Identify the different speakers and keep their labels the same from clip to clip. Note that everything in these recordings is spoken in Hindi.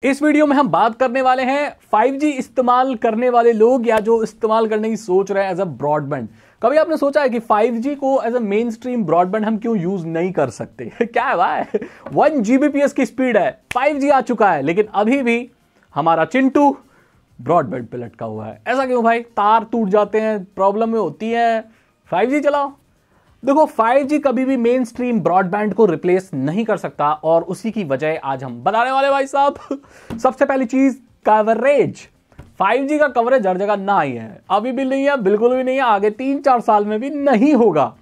Speaker 1: इस वीडियो में हम बात करने वाले हैं 5G इस्तेमाल करने वाले लोग या जो इस्तेमाल करने की सोच रहे हैं एज अ ब्रॉडबैंड। कभी आपने सोचा है कि 5G को as a mainstream broadband हम क्यों यूज नहीं कर सकते? क्या है भाई, 1 Gbps की स्पीड है, 5G आ चुका है, लेकिन अभी भी हमारा चिंटू ब्रॉडबैंड पे लटका हुआ है। ऐसा क्यों भाई? तार टूट जाते हैं, प्रॉब्लम में होती है, 5G चलाओ। देखो, 5G कभी भी मेन स्ट्रीम ब्रॉडबैंड को रिप्लेस नहीं कर सकता और उसी की वजह आज हम बताने वाले भाई साहब। सबसे पहली चीज, कवरेज। 5G का कवरेज हर जगह ना ही है, अभी भी नहीं है, बिल्कुल भी नहीं है, आगे 3-4 साल में भी नहीं होगा।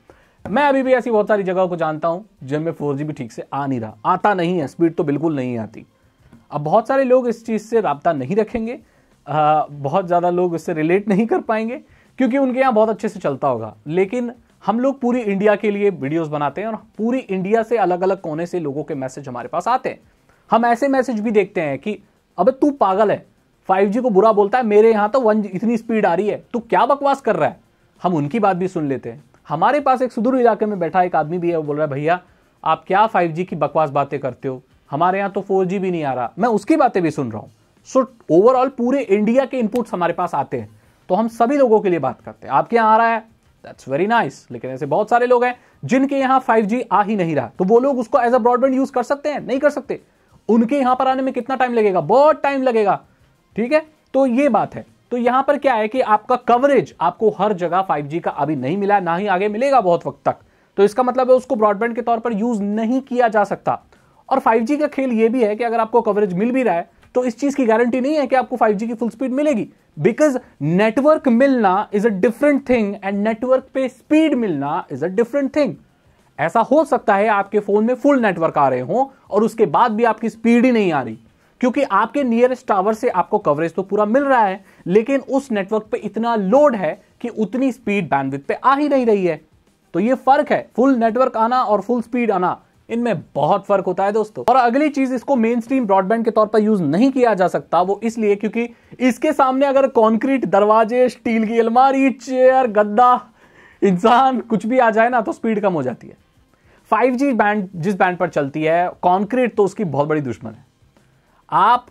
Speaker 1: मैं अभी भी ऐसी बहुत सारी जगहों को जानता हूं जिनमें 4G भी ठीक से आ नहीं रहा, आता नहीं है, स्पीड तो बिल्कुल नहीं आती। अब बहुत सारे लोग इस चीज से राब्ता नहीं रखेंगे, बहुत ज्यादा लोग इससे रिलेट नहीं कर पाएंगे क्योंकि उनके यहां बहुत अच्छे से चलता होगा। लेकिन हम लोग पूरी इंडिया के लिए वीडियोस बनाते हैं और पूरी इंडिया से अलग अलग कोने से लोगों के मैसेज हमारे पास आते हैं। हम ऐसे मैसेज भी देखते हैं कि अबे तू पागल है, 5G को बुरा बोलता है, मेरे यहां तो 1 इतनी स्पीड आ रही है, तू क्या बकवास कर रहा है। हम उनकी बात भी सुन लेते हैं। हमारे पास एक सुदूर इलाके में बैठा एक आदमी भी है, वो बोल रहा है भैया आप क्या 5G की बकवास बातें करते हो, हमारे यहां तो 4G भी नहीं आ रहा। मैं उसकी बातें भी सुन रहा हूं। सो ओवरऑल पूरे इंडिया के इनपुट्स हमारे पास आते हैं, तो हम सभी लोगों के लिए बात करते हैं। आपके यहां आ रहा है, दैट्स वेरी नाइस, लेकिन ऐसे बहुत सारे लोग हैं जिनके यहां 5G आ ही नहीं रहा, तो वो लोग उसको एज अ ब्रॉडबैंड यूज कर सकते हैं? नहीं कर सकते। उनके यहां पर आने में कितना टाइम लगेगा? बहुत टाइम लगेगा। ठीक है, तो ये बात है। तो यहां पर क्या है कि आपका कवरेज आपको हर जगह 5G का अभी नहीं मिला, ना ही आगे मिलेगा बहुत वक्त तक, तो इसका मतलब है उसको ब्रॉडबैंड के तौर पर यूज नहीं किया जा सकता। और 5G का खेल यह भी है कि अगर आपको कवरेज मिल भी रहा है तो इस चीज की गारंटी नहीं है कि आपको 5G की फुल स्पीड मिलेगी, बिकॉज नेटवर्क मिलना is a different thing and network पे स्पीड मिलना इज अ डिफरेंट थिंग। ऐसा हो सकता है आपके फोन में फुल नेटवर्क आ रहे हो और उसके बाद भी आपकी स्पीड ही नहीं आ रही, क्योंकि आपके नियरेस्ट टावर से आपको कवरेज तो पूरा मिल रहा है, लेकिन उस नेटवर्क पे इतना लोड है कि उतनी स्पीड बैंडविड्थ पे आ ही नहीं रही है। तो ये फर्क है, फुल नेटवर्क आना और फुल स्पीड आना, इनमें बहुत फर्क होता है दोस्तों। और अगली चीज, इसको मेन स्ट्रीम ब्रॉडबैंड के तौर पर यूज नहीं किया जा सकता, वो इसलिए क्योंकि इसके सामने अगर कंक्रीट दरवाजे, स्टील की अलमारी, चेयर, गद्दा, इंसान कुछ भी आ जाए ना तो स्पीड कम हो जाती है। 5G बैंड जिस बैंड पर चलती है, कंक्रीट तो उसकी बहुत बड़ी दुश्मन है। आप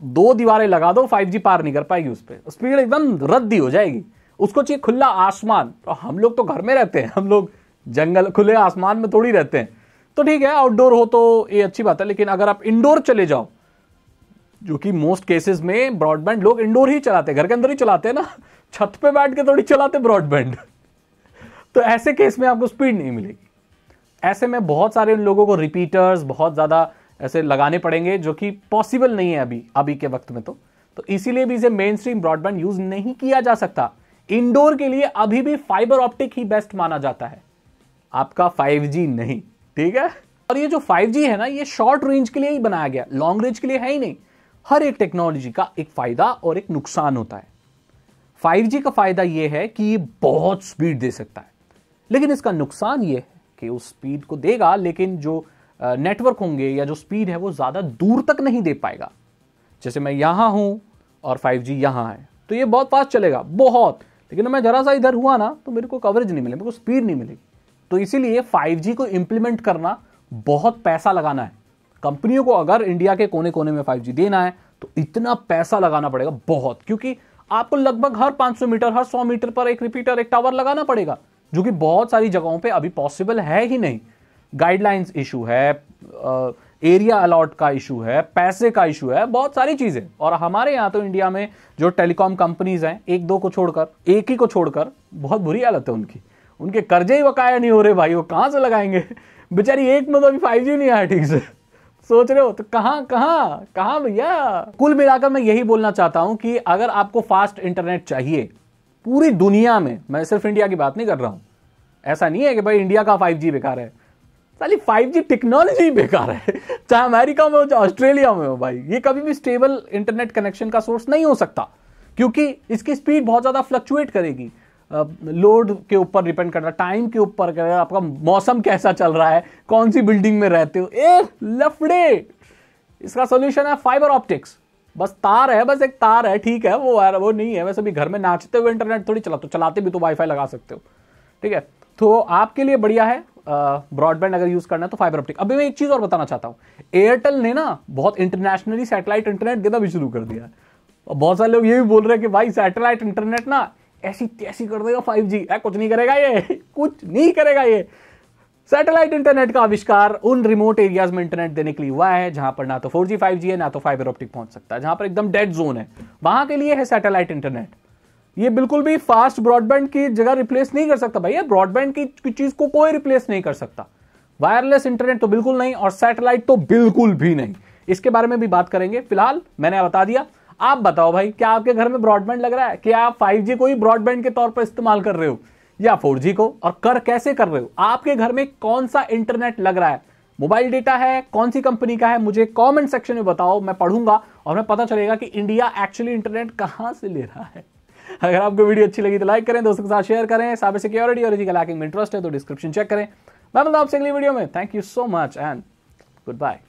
Speaker 1: 2 दीवारें लगा दो, 5G पार नहीं कर पाएगी, उस पर स्पीड एकदम रद्दी हो जाएगी। उसको चाहिए खुला आसमान। तो हम लोग तो घर में रहते हैं, हम लोग जंगल खुले आसमान में थोड़ी रहते हैं, तो ठीक है आउटडोर हो तो ये अच्छी बात है। लेकिन अगर आप इंडोर चले जाओ, जो कि मोस्ट केसेस में ब्रॉडबैंड लोग इंडोर ही चलाते हैं, घर के अंदर ही चलाते हैं ना, छत पे बैठ के थोड़ी चलाते ब्रॉडबैंड। तो ऐसे केस में आपको स्पीड नहीं मिलेगी। ऐसे में बहुत सारे उन लोगों को रिपीटर्स बहुत ज्यादा ऐसे लगाने पड़ेंगे, जो कि पॉसिबल नहीं है अभी के वक्त में। तो इसीलिए भी इसे मेन स्ट्रीम ब्रॉडबैंड यूज नहीं किया जा सकता। इंडोर के लिए अभी भी फाइबर ऑप्टिक ही बेस्ट माना जाता है, आपका 5G नहीं। ठीक है, और ये जो 5G है ना, ये शॉर्ट रेंज के लिए ही बनाया गया, लॉन्ग रेंज के लिए है ही नहीं। हर एक टेक्नोलॉजी का एक फायदा और एक नुकसान होता है। 5G का फायदा ये है कि ये बहुत स्पीड दे सकता है, लेकिन इसका नुकसान ये है कि उस स्पीड को देगा, लेकिन जो नेटवर्क होंगे या जो स्पीड है वो ज्यादा दूर तक नहीं दे पाएगा। जैसे मैं यहां हूं और 5G यहां है तो ये बहुत फास्ट चलेगा बहुत, लेकिन मैं जरा सा इधर हुआ ना तो मेरे को कवरेज नहीं मिलेगा, मेरे को स्पीड नहीं मिलेगी। तो इसीलिए 5G को इंप्लीमेंट करना बहुत पैसा लगाना है। कंपनियों को अगर इंडिया के कोने कोने में 5G देना है तो इतना पैसा लगाना पड़ेगा बहुत, क्योंकि आपको लगभग हर 500 मीटर, हर 100 मीटर पर एक रिपीटर, एक टावर लगाना पड़ेगा, जो कि बहुत सारी जगहों पे अभी पॉसिबल है ही नहीं। गाइडलाइंस इशू है, एरिया अलॉट का इशू है, पैसे का इशू है, बहुत सारी चीजें। और हमारे यहाँ तो इंडिया में जो टेलीकॉम कंपनीज हैं, एक दो को छोड़कर, एक ही को छोड़कर, बहुत बुरी हालत है उनकी। उनके कर्जे ही बकाया नहीं हो रहे भाई, वो कहां से लगाएंगे बेचारी। एक में तो अभी 5G नहीं आया ठीक से, सोच रहे हो तो कहां भैया। कुल मिलाकर मैं यही बोलना चाहता हूं कि अगर आपको फास्ट इंटरनेट चाहिए पूरी दुनिया में, मैं सिर्फ इंडिया की बात नहीं कर रहा हूं, ऐसा नहीं है कि भाई इंडिया का 5G बेकार है, साली 5G टेक्नोलॉजी बेकार है, चाहे अमेरिका में हो चाहे ऑस्ट्रेलिया में हो भाई, ये कभी भी स्टेबल इंटरनेट कनेक्शन का सोर्स नहीं हो सकता, क्योंकि इसकी स्पीड बहुत ज्यादा फ्लक्चुएट करेगी। लोड के ऊपर डिपेंड करता है, टाइम के ऊपर करता है, आपका मौसम कैसा चल रहा है, कौन सी बिल्डिंग में रहते हो, लफड़े। इसका सोल्यूशन है फाइबर ऑप्टिक्स। बस तार है, बस एक तार है, ठीक है, वो नहीं है। वैसे भी घर में नाचते हुए इंटरनेट थोड़ी चलाते भी तो वाईफाई लगा सकते हो। ठीक है, तो आपके लिए बढ़िया है, ब्रॉडबैंड अगर यूज करना है तो फाइबर ऑप्टिक। अभी मैं एक चीज और बताना चाहता हूं, एयरटेल ने ना बहुत इंटरनेशनली सैटेलाइट इंटरनेट देना भी शुरू कर दिया है। और बहुत सारे लोग ये भी बोल रहे हैं कि भाई सैटेलाइट इंटरनेट ना ऐसी तैसी कर देगा 5G। कुछ नहीं करेगा ये, कुछ नहीं करेगा ये। सैटेलाइट इंटरनेट का आविष्कार उन रिमोट एरियाज में इंटरनेट देने के लिए हुआ है जहां पर ना तो 4G 5G है, ना तो फाइबर ऑप्टिक पहुंच सकता है, जहां पर एकदम डेड जोन है, वहां के लिए है सैटेलाइट इंटरनेट। ये बिल्कुल भी फास्ट ब्रॉडबैंड की जगह रिप्लेस नहीं कर सकता भैया, ब्रॉडबैंड की चीज को कोई रिप्लेस नहीं कर सकता। वायरलेस इंटरनेट तो बिल्कुल नहीं, और सैटेलाइट तो बिल्कुल भी नहीं। इसके बारे में भी बात करेंगे। फिलहाल मैंने बता दिया। आप बताओ भाई, क्या आपके घर में ब्रॉडबैंड लग रहा है? क्या आप 5G को ही ब्रॉडबैंड के तौर पर इस्तेमाल कर रहे हो या 4G को, और कैसे कर रहे हो? आपके घर में कौन सा इंटरनेट लग रहा है? मोबाइल डेटा है, कौन सी कंपनी का है? मुझे कमेंट सेक्शन में बताओ, मैं पढ़ूंगा और हमें पता चलेगा कि इंडिया एक्चुअली इंटरनेट कहां से ले रहा है। अगर आपको वीडियो अच्छी लगी तो लाइक करें, दोस्तों के साथ शेयर करें। साइबर सिक्योरिटी और इथिकल हैकिंग में इंटरेस्ट है तो डिस्क्रिप्शन चेक करें। मैं मिलता हूं आपसे अगली वीडियो में। Thank you so much and good bye.